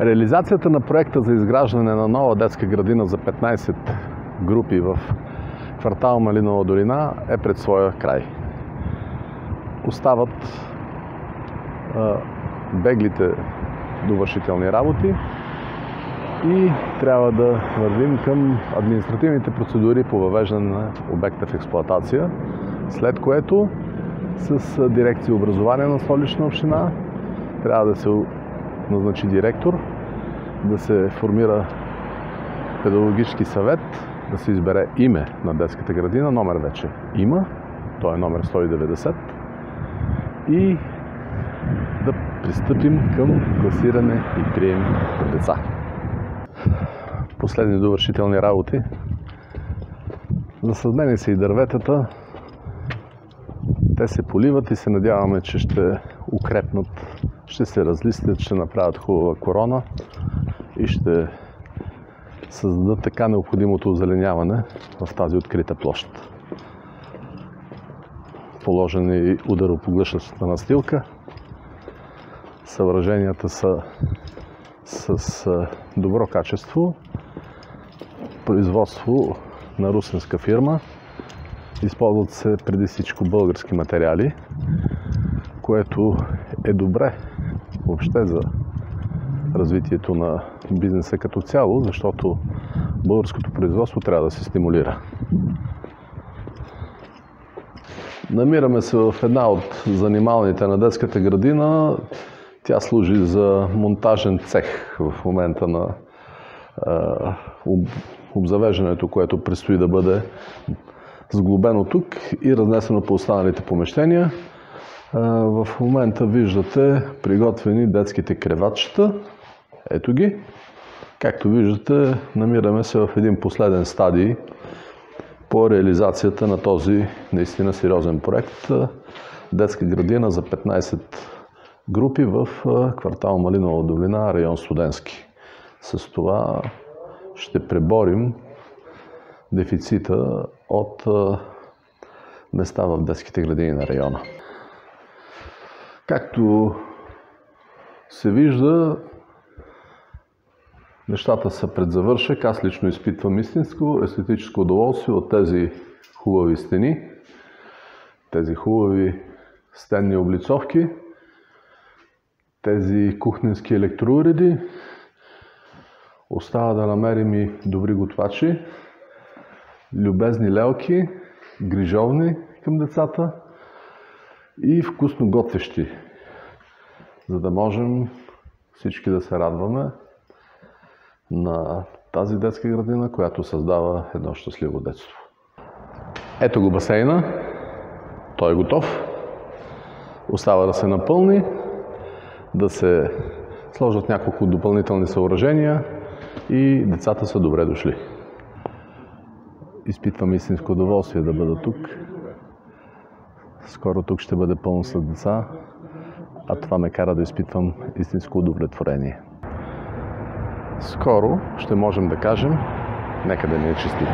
Реализацията на проекта за изграждане на нова детска градина за 15 групи в квартал Малинова долина е пред своя край. Остават беглите довършителни работи и трябва да вървим към административните процедури по въвеждане на обекта в експлоатация, след което с дирекция образование на Столична община трябва да се назначи директор, да се формира педагогически съвет, да се избере име на детската градина, номер вече има, той е номер 190, и да пристъпим към класиране и прием на деца. Последни довършителни работи. Засадени са и дърветата. Те се поливат и се надяваме, че ще укрепнат, ще се разлистят, ще направят хубава корона и ще създадат така необходимото озеленяване в тази открита площ. Положена и ударопоглъщащата настилка. Съоръженията са с добро качество, производство на русенска фирма. Използват се преди всичко български материали, което е добре въобще за развитието на бизнеса като цяло, защото българското производство трябва да се стимулира. Намираме се в една от занималните на детската градина. Тя служи за монтажен цех в момента на обзавеждането, което предстои да бъде сглобено тук и разнесено по останалите помещения. В момента виждате приготвени детските креватчета. Ето ги. Както виждате, намираме се в един последен стадий по реализацията на този наистина сериозен проект. Детска градина за 15 групи в квартал Малинова долина, район Студентски. С това ще преборим дефицита от места в детските градини на района. Както се вижда, нещата са пред завършек. Аз лично изпитвам истинско естетическо удоволствие от тези хубави стени, тези хубави стенни облицовки, тези кухненски електроуреди. Остава да намерим и добри готвачи, любезни лелки, грижовни към децата и вкусно готвещи, за да можем всички да се радваме на тази детска градина, която създава едно щастливо детство. Ето го басейна, той е готов. Остава да се напълни, да се сложат няколко допълнителни съоръжения и децата са добре дошли. Изпитвам истинско удоволствие да бъда тук. Скоро тук ще бъде пълно с деца, а това ме кара да изпитвам истинско удовлетворение. Скоро ще можем да кажем, нека да ни е честито.